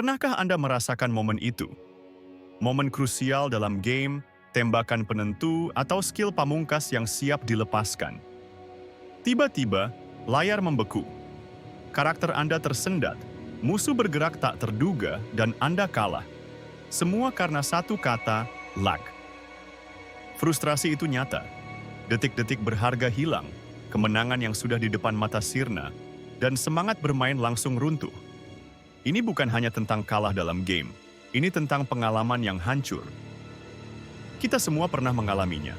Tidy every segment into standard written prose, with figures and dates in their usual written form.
Pernahkah Anda merasakan momen itu? Momen krusial dalam game, tembakan penentu, atau skill pamungkas yang siap dilepaskan. Tiba-tiba, layar membeku. Karakter Anda tersendat, musuh bergerak tak terduga, dan Anda kalah. Semua karena satu kata, lag. Frustrasi itu nyata. Detik-detik berharga hilang, kemenangan yang sudah di depan mata sirna, dan semangat bermain langsung runtuh. Ini bukan hanya tentang kalah dalam game, ini tentang pengalaman yang hancur. Kita semua pernah mengalaminya.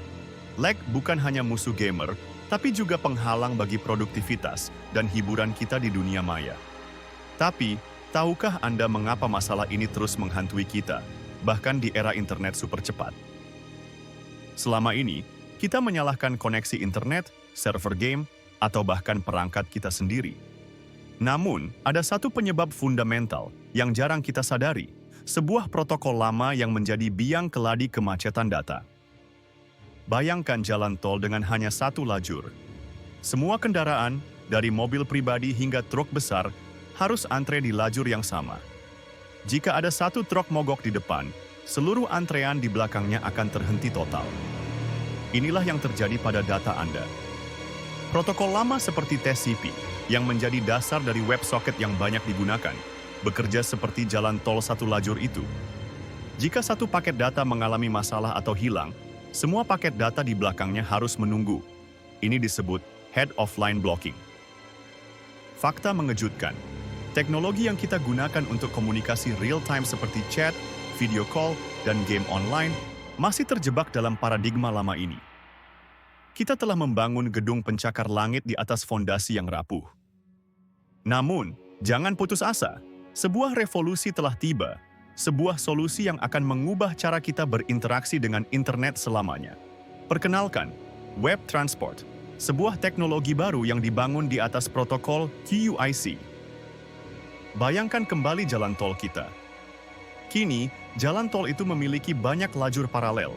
Lag bukan hanya musuh gamer, tapi juga penghalang bagi produktivitas dan hiburan kita di dunia maya. Tapi, tahukah Anda mengapa masalah ini terus menghantui kita, bahkan di era internet super cepat? Selama ini, kita menyalahkan koneksi internet, server game, atau bahkan perangkat kita sendiri. Namun, ada satu penyebab fundamental yang jarang kita sadari, sebuah protokol lama yang menjadi biang keladi kemacetan data. Bayangkan jalan tol dengan hanya satu lajur. Semua kendaraan, dari mobil pribadi hingga truk besar, harus antre di lajur yang sama. Jika ada satu truk mogok di depan, seluruh antrean di belakangnya akan terhenti total. Inilah yang terjadi pada data Anda. Protokol lama seperti TCP, yang menjadi dasar dari WebSocket yang banyak digunakan, bekerja seperti jalan tol satu lajur itu. Jika satu paket data mengalami masalah atau hilang, semua paket data di belakangnya harus menunggu. Ini disebut head of line blocking. Fakta mengejutkan. Teknologi yang kita gunakan untuk komunikasi real-time seperti chat, video call, dan game online masih terjebak dalam paradigma lama ini. Kita telah membangun gedung pencakar langit di atas fondasi yang rapuh. Namun, jangan putus asa. Sebuah revolusi telah tiba. Sebuah solusi yang akan mengubah cara kita berinteraksi dengan internet selamanya. Perkenalkan, Web Transport, sebuah teknologi baru yang dibangun di atas protokol QUIC. Bayangkan kembali jalan tol kita. Kini, jalan tol itu memiliki banyak lajur paralel.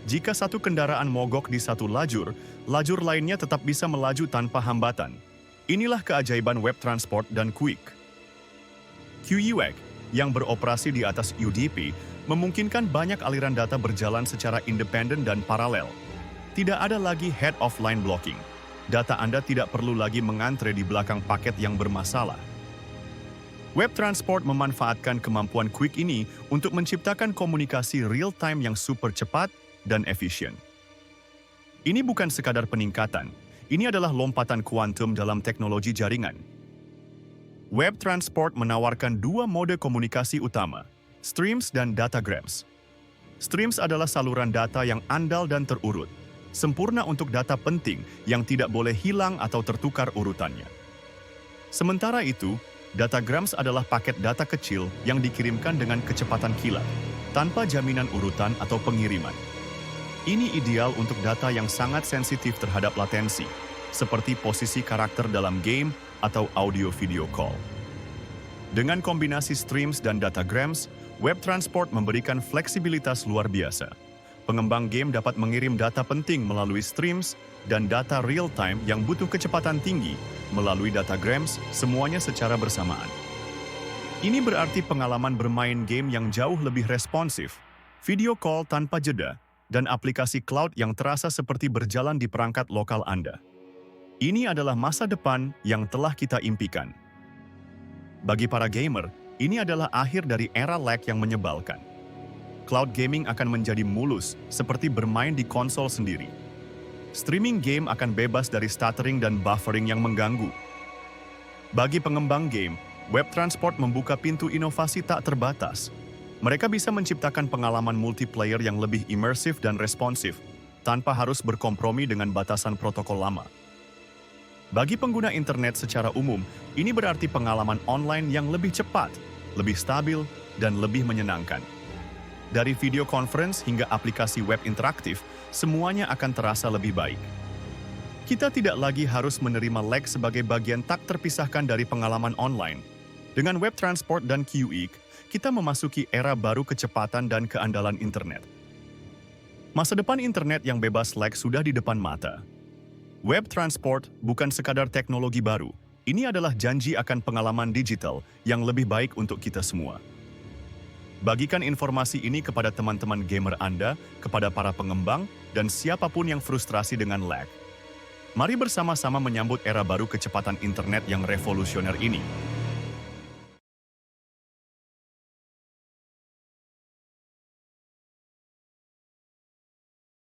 Jika satu kendaraan mogok di satu lajur, lajur lainnya tetap bisa melaju tanpa hambatan. Inilah keajaiban web transport dan QUIC. QUIC, yang beroperasi di atas UDP, memungkinkan banyak aliran data berjalan secara independen dan paralel. Tidak ada lagi head of line blocking. Data Anda tidak perlu lagi mengantre di belakang paket yang bermasalah. Web Transport memanfaatkan kemampuan QUIC ini untuk menciptakan komunikasi real-time yang super cepat dan efisien. Ini bukan sekadar peningkatan, ini adalah lompatan kuantum dalam teknologi jaringan. Web Transport menawarkan dua mode komunikasi utama, streams dan datagrams. Streams adalah saluran data yang andal dan terurut, sempurna untuk data penting yang tidak boleh hilang atau tertukar urutannya. Sementara itu, datagrams adalah paket data kecil yang dikirimkan dengan kecepatan kilat, tanpa jaminan urutan atau pengiriman. Ini ideal untuk data yang sangat sensitif terhadap latensi, seperti posisi karakter dalam game atau audio-video call. Dengan kombinasi streams dan datagrams, Web Transport memberikan fleksibilitas luar biasa. Pengembang game dapat mengirim data penting melalui streams dan data real-time yang butuh kecepatan tinggi melalui datagrams, semuanya secara bersamaan. Ini berarti pengalaman bermain game yang jauh lebih responsif, video call tanpa jeda, dan aplikasi cloud yang terasa seperti berjalan di perangkat lokal Anda. Ini adalah masa depan yang telah kita impikan. Bagi para gamer, ini adalah akhir dari era lag yang menyebalkan. Cloud gaming akan menjadi mulus, seperti bermain di konsol sendiri. Streaming game akan bebas dari stuttering dan buffering yang mengganggu. Bagi pengembang game, Web Transport membuka pintu inovasi tak terbatas. Mereka bisa menciptakan pengalaman multiplayer yang lebih imersif dan responsif, tanpa harus berkompromi dengan batasan protokol lama. Bagi pengguna internet secara umum, ini berarti pengalaman online yang lebih cepat, lebih stabil, dan lebih menyenangkan. Dari video conference hingga aplikasi web interaktif, semuanya akan terasa lebih baik. Kita tidak lagi harus menerima lag sebagai bagian tak terpisahkan dari pengalaman online. Dengan Web Transport dan QUIC, kita memasuki era baru kecepatan dan keandalan internet. Masa depan internet yang bebas lag sudah di depan mata. Web Transport bukan sekadar teknologi baru, ini adalah janji akan pengalaman digital yang lebih baik untuk kita semua. Bagikan informasi ini kepada teman-teman gamer Anda, kepada para pengembang, dan siapapun yang frustrasi dengan lag. Mari bersama-sama menyambut era baru kecepatan internet yang revolusioner ini.